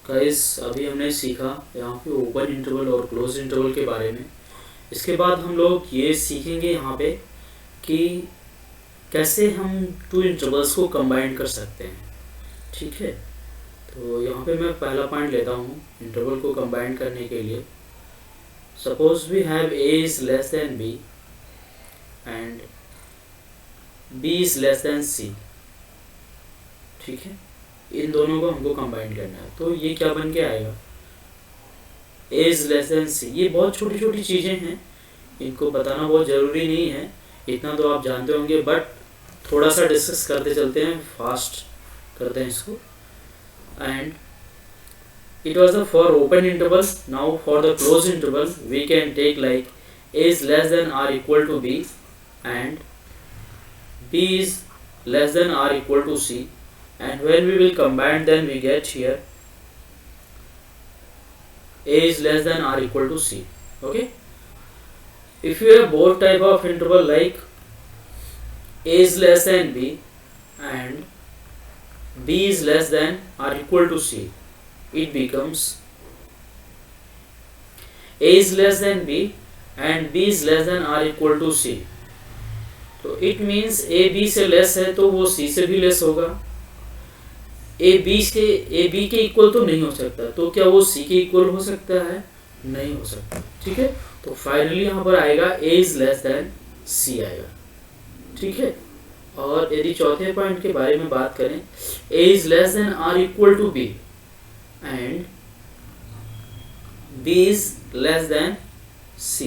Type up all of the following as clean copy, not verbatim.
Guys अभी हमने सीखा यहाँ पे ओपन इंटरवल और क्लोज इंटरवल के बारे में। इसके बाद हम लोग ये सीखेंगे यहाँ पे कि कैसे हम टू इंटरवल्स को कंबाइन कर सकते हैं। ठीक है, तो यहाँ पे मैं पहला पॉइंट लेता हूँ इंटरवल को कंबाइन करने के लिए। Suppose we have a is less than b and b is less than c। ठीक है, इन दोनों को हमको कंबाइन करना है, तो ये क्या बन के आएगा, a is less than c। ये बहुत छोटी छोटी चीज़ें हैं, इनको बताना बहुत ज़रूरी नहीं है, इतना तो आप जानते होंगे, बट थोड़ा सा डिस्कस करते चलते हैं, फास्ट करते हैं इसको। And it was the for open interval. Now for the closed interval we can take like a is less than or equal to b and b is less than or equal to c, and when we will combine then we get here a is less than or equal to c. Okay, if you have both type of interval like a is less than b and b is less than or equal to c, it becomes a is less than b and b is less than or equal to c. तो it means a b से less है तो वो c से भी less होगा। a b के equal तो नहीं हो सकता, तो क्या वो c के इक्वल हो सकता है? नहीं हो सकता। ठीक है, तो फाइनली यहाँ पर आएगा a is less than c आएगा। ठीक है, और यदि चौथे पॉइंट के बारे में बात करें, a is less than or equal to b and b is less than c,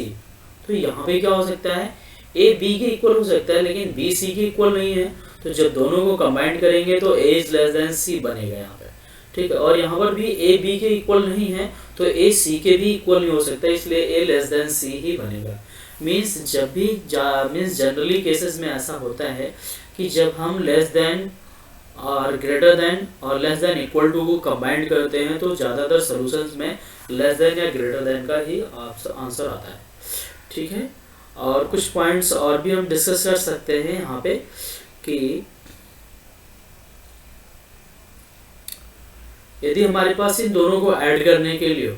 तो यहाँ पे क्या हो सकता है, a b के इक्वल हो सकता है लेकिन b c के इक्वल नहीं है, तो जब दोनों को कंबाइन करेंगे तो a is less than c बनेगा यहाँ पे। ठीक है, और यहाँ पर भी a b के इक्वल नहीं है तो a c के भी इक्वल नहीं हो सकता, इसलिए a less than c ही बनेगा। मीन्स जब भी जनरली केसेस में ऐसा होता है कि जब हम लेस देन और ग्रेटर देन और लेस देन इक्वल टू को कंबाइंड करते हैं तो ज़्यादातर सॉल्यूशंस में लेस देन या ग्रेटर देन का ही आंसर आता है। ठीक है, और कुछ पॉइंट्स और भी हम डिस्कस कर सकते हैं यहाँ पे कि यदि हमारे पास इन दोनों को ऐड करने के लिए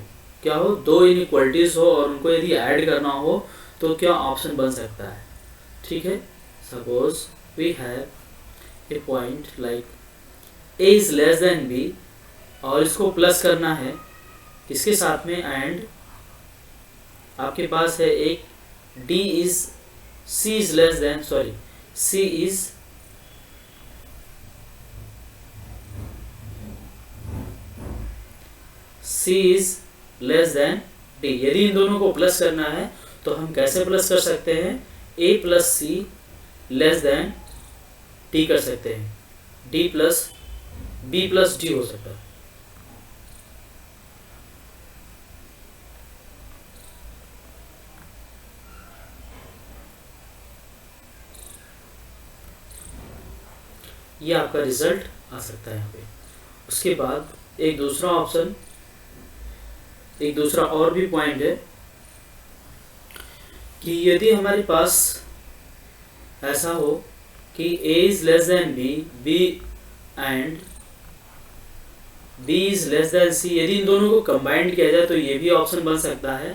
क्या हो, दो इनइक्वालिटीज हो और उनको यदि ऐड करना हो तो क्या ऑप्शन बन सकता है। ठीक है, suppose we have a point like a is less than b और इसको प्लस करना है इसके साथ में, एंड आपके पास है एक d is c is less than c is less then d। यदि इन दोनों को प्लस करना है तो हम कैसे प्लस कर सकते हैं, a plus c less than d कर सकते हैं, d plus b plus d हो सकता है। ये आपका रिजल्ट आ सकता है यहाँ पे। उसके बाद एक दूसरा ऑप्शन, एक दूसरा और भी पॉइंट है कि यदि हमारे पास ऐसा हो कि a is less than b and b is less than c, यदि इन दोनों को कंबाइंड किया जाए तो ये भी ऑप्शन बन सकता है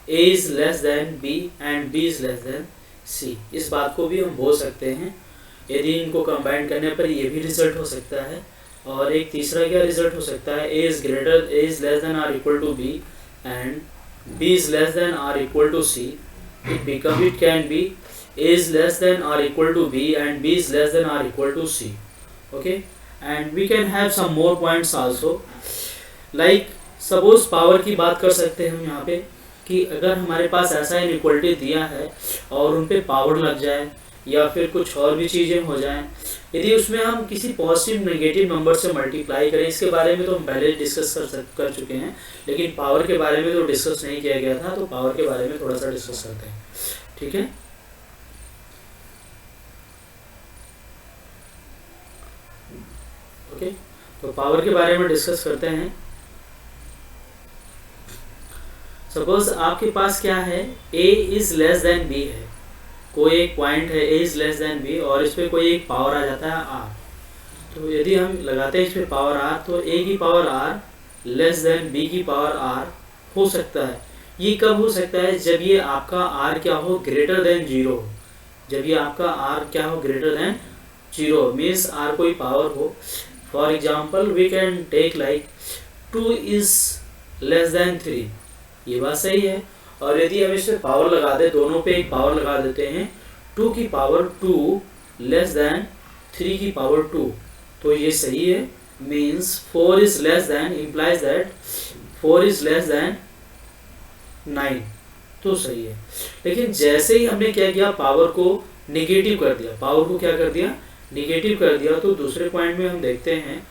a is less than b and b is less than c। इस बात को भी हम बोल सकते हैं, यदि इनको कंबाइंड करने पर ये भी रिजल्ट हो सकता है। और एक तीसरा क्या रिजल्ट हो सकता है, a is less than or equal to b and b is less than or equal to c, it can be a is less than or equal to b and b is less than or equal to c. Okay, and we can have some more points also, like suppose power की बात कर सकते हैं हम यहाँ पे कि अगर हमारे पास ऐसा इनइक्वालिटी दिया है और उन पे पावर लग जाए या फिर कुछ और भी चीज़ें हो जाएं, यदि उसमें हम किसी पॉजिटिव नेगेटिव नंबर से मल्टीप्लाई करें, इसके बारे में तो हम पहले डिस्कस कर चुके हैं, लेकिन पावर के बारे में तो डिस्कस नहीं किया गया था, तो पावर के बारे में थोड़ा सा डिस्कस करते हैं। ठीक है, ओके, तो पावर के बारे में डिस्कस करते हैं। सपोज आपके पास क्या है, a is less than b है, कोई एक पॉइंट है a is less than b और इस पे कोई एक पावर आ जाता है r। तो यदि हम लगाते हैं इस पे पावर r तो a की power r less than b की पावर आर हो सकता है। ये कब हो सकता है? जब ये आपका आर क्या हो, ग्रेटर देन जीरो हो। जब ये आपका आर क्या हो, greater than zero, means r कोई पावर हो। For example we can take like 2 is less than 3, ये बात सही है। और यदि हम इसमें पावर लगा दे, दोनों पे एक पावर लगा देते हैं, 2 की पावर 2 लेस देन 3 की पावर 2, तो ये सही है। Means 4 is less then implies that 4 is less then 9, तो सही है। लेकिन जैसे ही हमने क्या किया, पावर को निगेटिव कर दिया, पावर को क्या कर दिया, निगेटिव कर दिया, तो दूसरे पॉइंट में हम देखते हैं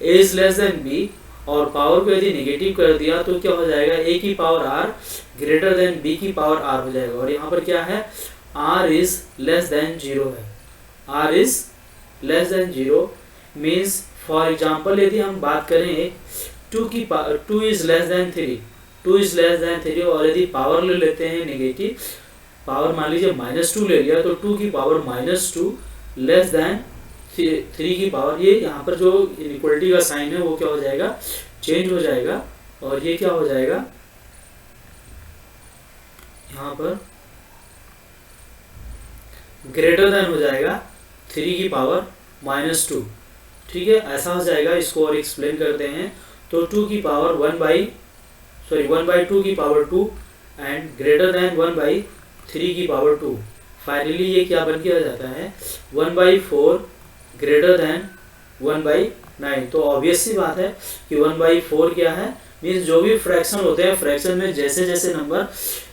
a is less than b, और पावर को यदि निगेटिव कर दिया तो क्या हो जाएगा, a की power r greater than b की पावर r हो जाएगा। और यहाँ पर क्या है, r इज लेस देन 0 है, r is less then 0, means for example यदि हम बात करें 2 की power 2 is less than 3, 2 is less than 3, और यदि पावर ले लेते हैं निगेटिव, पावर मान लीजिए -2 ले लिया, तो 2 की पावर -2 लेस देन 3 की पावर, ये यहाँ पर जो इनइक्वलिटी का साइन है वो क्या हो जाएगा, चेंज हो जाएगा, और ये क्या हो जाएगा, यहाँ पर ग्रेटर देन हो जाएगा 3 की पावर -2। ठीक है, ऐसा हो जाएगा। इसको और एक्सप्लेन करते हैं, तो 2 की पावर 1/2 की पावर 2 एंड ग्रेटर देन 1/3 की पावर 2। फाइनली ये क्या बन के आ जाता है, 1/4 ग्रेटर देन 1/9। तो ऑब्वियस सी बात है कि 1/4 क्या है, मीन्स जो भी फ्रैक्शन होते हैं, फ्रैक्शन में जैसे जैसे नंबर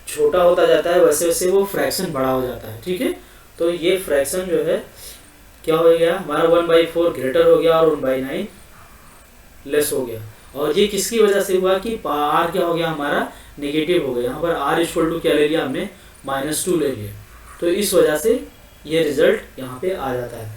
छोटा होता जाता है वैसे वैसे वो फ्रैक्शन बड़ा हो जाता है। ठीक है, तो ये फ्रैक्शन जो है क्या हो गया, हमारा 1/4 ग्रेटर हो गया और 1/9 लेस हो गया। और ये किसकी वजह से हुआ कि आर क्या हो गया, हमारा नेगेटिव हो गया। यहाँ पर आर इक्वल टू क्या ले लिया हमने, -2 ले लिया, तो इस वजह से ये रिजल्ट यहाँ पे आ जाता है।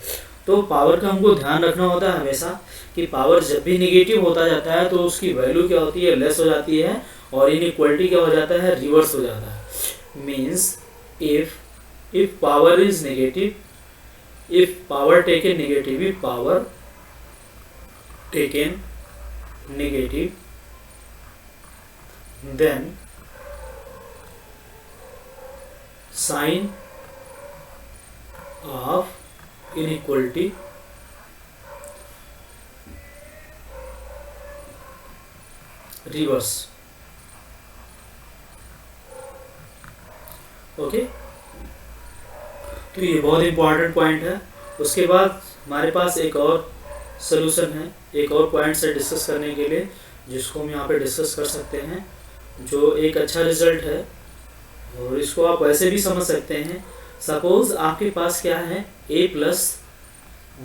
तो पावर का हमको ध्यान रखना होता है हमेशा कि पावर जब भी निगेटिव होता जाता है तो उसकी वैल्यू क्या होती है, लेस हो जाती है, और इनइक्वालिटी क्या हो जाता है, रिवर्स हो जाता है। Means if power is negative, if power taken negative, if power taken negative, then sign of inequality reverse। Okay, तो ये बहुत इंपॉर्टेंट पॉइंट है। उसके बाद हमारे पास एक और सलूशन है, एक और पॉइंट से डिस्कस करने के लिए, जिसको हम यहाँ पे डिस्कस कर सकते हैं, जो एक अच्छा रिजल्ट है, और इसको आप वैसे भी समझ सकते हैं। सपोज आपके पास क्या है, a +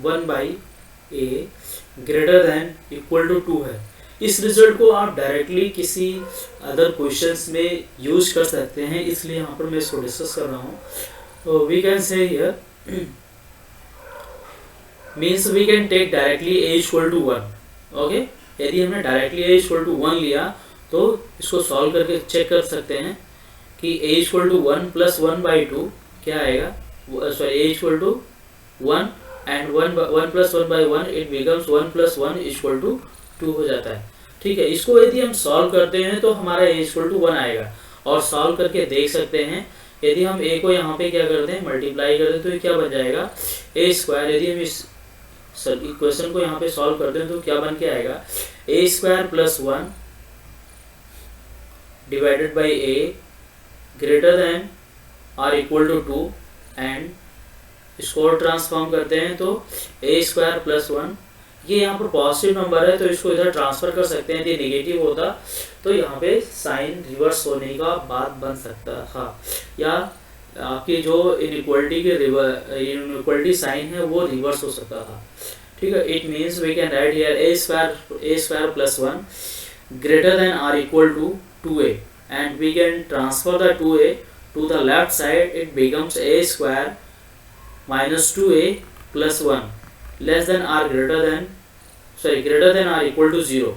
1/a greater than equal to 2 है। इस रिजल्ट को आप डायरेक्टली किसी अदर क्वेश्चंस में यूज कर सकते हैं, इसलिए यहाँ पर मैं इसको डिस्कस कर रहा हूँ। So we can say here means we can take directly a equal to 1। Okay, यदि हमने डायरेक्टली a equal to 1 लिया तो इसको सॉल्व करके चेक कर सकते हैं कि a equal to 1 + 1/2 क्या आएगा, sorry a equal to 1 and 1 + 1/1 it becomes 1 + 1 equal to 2 हो जाता है। ठीक है, इसको यदि हम सॉल्व करते हैं तो हमारा a equal to 1 आएगा, और सॉल्व करके देख सकते हैं। यदि हम a को यहाँ पे क्या करते हैं, मल्टीप्लाई करते हैं, तो ये क्या बन जाएगा, a²। यदि हम इस इक्वेशन को यहाँ पे सॉल्व करते हैं तो क्या बन के आएगा, a² + 1 divided by a greater than or equal to 2, and इसको और ट्रांसफॉर्म करते हैं तो a² + 1, ये यहाँ पर पॉजिटिव नंबर है तो इसको इधर ट्रांसफर कर सकते हैं। यदि नेगेटिव होता तो यहाँ पे साइन रिवर्स होने का बात बन सकता था, या आपकी जो इनइक्वालिटी साइन है वो रिवर्स हो सकता था। ठीक है, it means we can write here a² + 1 greater than or equal to 2a, and we can transfer the 2a to the left side, it becomes a² - 2a + 1 less than or greater than or equal to 0,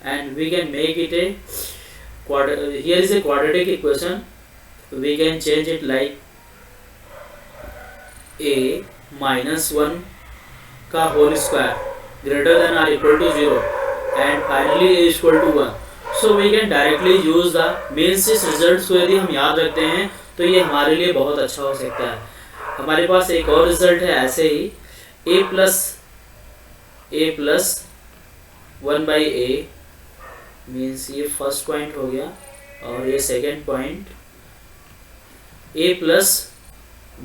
and we can make it a here is a quadratic equation. We can change it like a - 1 का whole square greater than or equal to 0, and finally a is equal to 1. So we can directly use the means इस result को यदि हम याद रखते हैं तो ये हमारे लिए बहुत अच्छा हो सकता है. हमारे पास एक और रिजल्ट है ऐसे ही a प्लस 1/a मीन्स ये फर्स्ट पॉइंट हो गया और ये second point a plus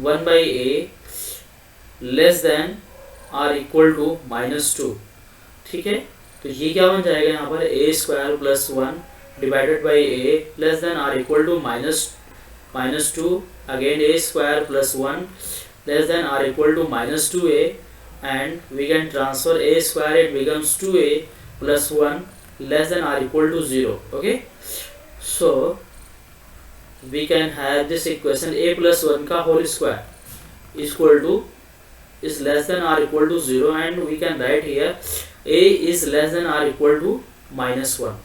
1/a less than or equal to -2. ठीक है, तो ये क्या बन जाएगा यहाँ पर a square plus 1 divided by a less than or equal to -2. Again a square plus 1 less than or equal to -2a and we can transfer a square, it becomes 2a plus 1 less than or equal to 0. Okay, so we can have this equation a plus 1 का whole square is equal to is less than or equal to 0 and we can write here a is less than or equal to -1.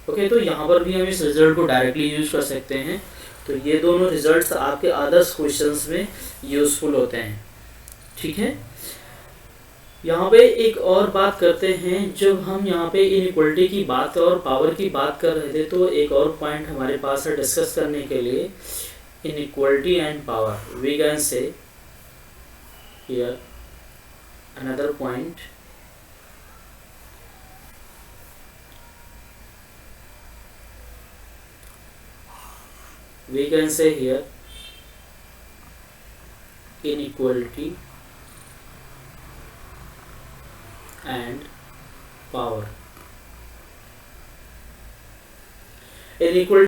Okay, तो यहाँ पर भी हम इस result को directly use कर सकते हैं. तो ये दोनों रिजल्ट्स आपके अदर्स क्वेश्चंस में यूजफुल होते हैं. ठीक है, यहाँ पे एक और बात करते हैं. जब हम यहाँ पे इनइक्वालिटी की बात और पावर की बात कर रहे थे तो एक और पॉइंट हमारे पास है डिस्कस करने के लिए. Inequality and power, we can say here another point. We can say here inequality and power. Inequality